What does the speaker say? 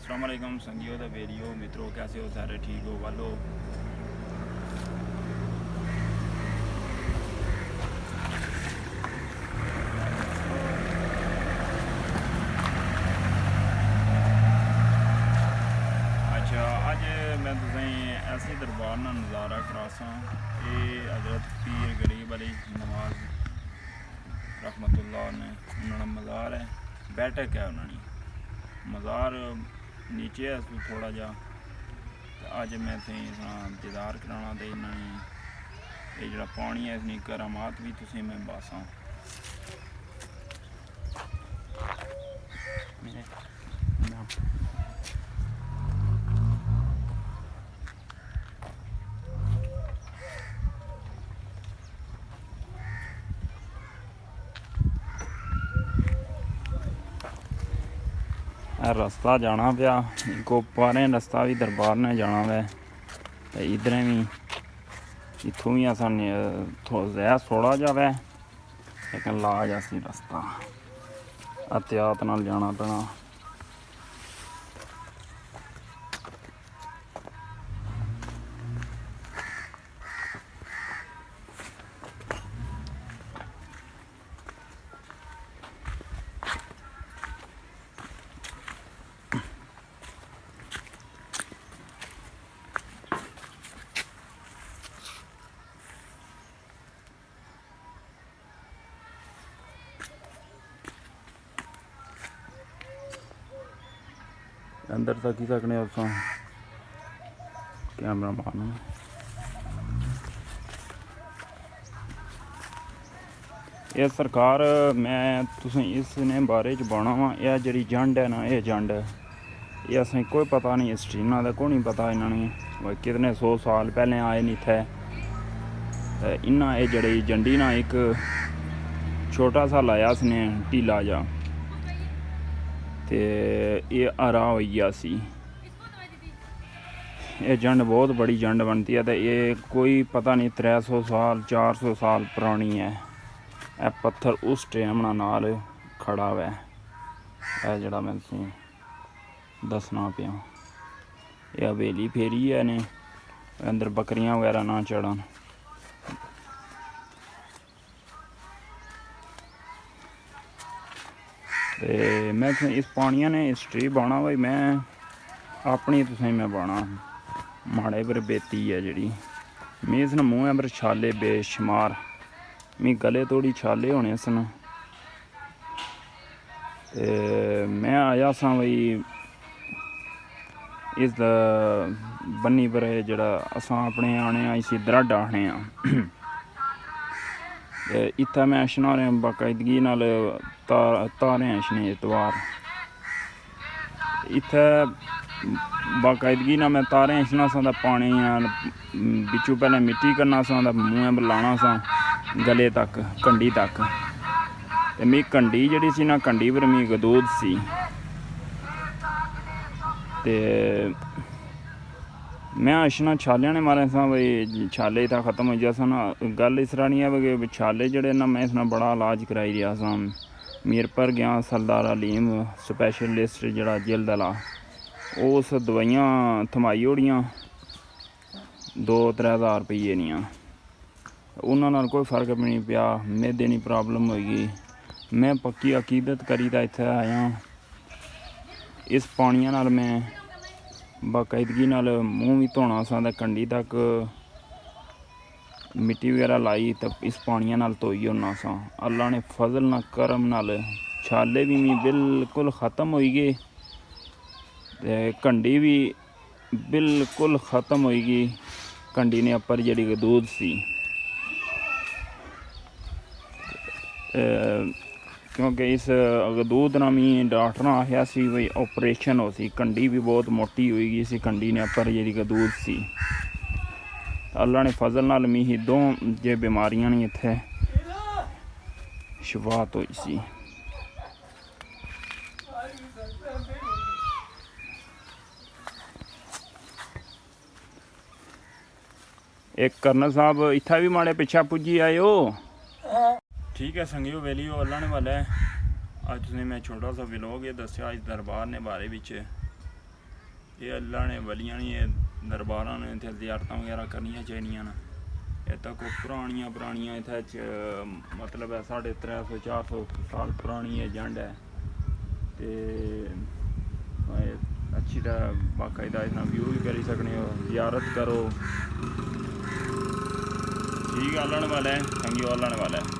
अस्सलाम वालेकुम संगियो the Vario मित्रों, कैसे हो? सारे ठीक हो? वालो अच्छा, अज मैं तुसें ऐसी दरबार ना नज़ारा करासा। ये हज़रत पीर गरीब अली नवाज रहमतुल्लाह ने उन्होंने मज़ार है, बैठक है उन्होंने मज़ार नीचे है थोड़ा जा। अज मैं तुसें दीदार कराना ते इन्होंने ये जो पानी है इसकी करामात भी तुसें मैं बासा। रास्ता जाना पाया गोपारे रस्ता भी दरबार ने जाना वै, इधर भी इतों भी अस थोड़ा जावे लेकिन लाज असी रस्ता एहतियात नाल जाना पैना। अंदर तक ही सकने उस कैमरा मान ये सरकार। मैं तुसें इसने बारे च बाना वा, यह जी जंड है ना, यह जंड ये असें कोई पता नहीं, हिस्ट्री इन्हों का कोई नहीं पता। इन्होंने कितने 100 साल पहले आए नहीं थे। इन्ना ये जड़ी जंडी ना एक छोटा सा लाया इसने टीला जा, तो ये हरा हो गया सी। ये जंड बहुत बड़ी जंड बनती है, तो ये कोई पता नहीं 300 साल 400 साल पुरानी है। यह पत्थर उस टाइम नाल खड़ा हुआ है जड़ा मैं दसना पिया। यह हवेली फेरी है ने अंदर बकरियां वगैरह ना चढ़न। ते मैं इस पानिया ने हिस्ट्री बाना भाई, मैं अपनी तुसें मैं बाना माड़े पर बेती है जी। मैं इस मूँह पर छाले बेशुमार, मी गले तोड़ी छाले होने सन। ते मैं आया सा भाई इस बन्नी पर जड़ा अस अपने आने इसी दरड़ आखने। इत्थै मैं अशनारे बाकायदगी नाल तारें अशने इतवार इत्थै बाकायदगी ना मैं तारें अशना सा, पानी बिचू पहले मिट्टी करना सा, मूँह पर लाना सा गले तक कंडी तक। ते मी कंडी जड़ी सी ना, कंडी पर मी गदूद सी। ते मैं अशना छाले ने मारे सा भाई, छाले इतना ख़त्म हो गया सा ना। गल इस तरह नहीं है कि छाले जड़े ना मैं इसना बड़ा इलाज कराई रहा सा। मीर पर गया सरदार अलीम स्पैशलिस्ट जड़ा जिल्द आला, उस दवाइयां थमाई ओड़ियां 2-3 हज़ार रुपये दियां। उन्हां नाल कोई फर्क भी नहीं पिया, मैदे दी प्रॉब्लम हो गई। मैं पक्की अकीदत करी दा इत्थे आया। इस पानिया नाल मैं बाकायदगी नाल मूँह भी धोना सा, कंडी तक मिट्टी वगैरह लाई तो इस पानिया नाल धोई होना सा। अल्लाह ने फजल ना करम नाल छाले भी मी बिल्कुल ख़त्म हो गए, कंडी भी बिल्कुल ख़त्म हो गई। कंडी ने अपर जी गदूद सी, क्योंकि इस गदूद ना मी डॉक्टर ने आख्या सी भाई ऑपरेशन हो सी। कंडी भी बहुत मोटी हुई गई सी, कंडी ने अपर जी गदूद सी। अल्लाह ने फजल नाल मी ही 2 जे बीमारियां नहीं इत्थे शफात हुई सी। एक कर्नल साहब इत्था भी माड़े पिछा पुजी आयो। ठीक है संगियो वेलियो, अल्लाह ने वाला है। अज तुसें मैं छोटा सा व्लॉग ये दस्या इस दरबार ने बारे विच। ਇਹ ਅੱਲਾ ने वलियां ने दरबारां ने इत्थे ज़ियारतां वगैरह करनियां चाहिदियां न। ਇਹ ਤਾਂ ਕੋਈ ਪੁਰਾਣੀਆਂ ਇੱਥੇ ਮਤਲਬ ਹੈ 350 400 ਸਾਲ ਪੁਰਾਣੀ ਇਹ ਜੰਡ ਹੈ ਤੇ ਅੱਛੀ ਤਰ੍ਹਾਂ ਬਾਕਾਇਦਾ ਇਹਨਾਂ ਵਿਊ ਵੀ ਕਰੀ ਸਕਣੇ ਹੋ ਜ਼ਿਆਰਤ ਕਰੋ। ठीक है अल्लाह ने वाला है, थैंक यू अल्लाह ने वाला है।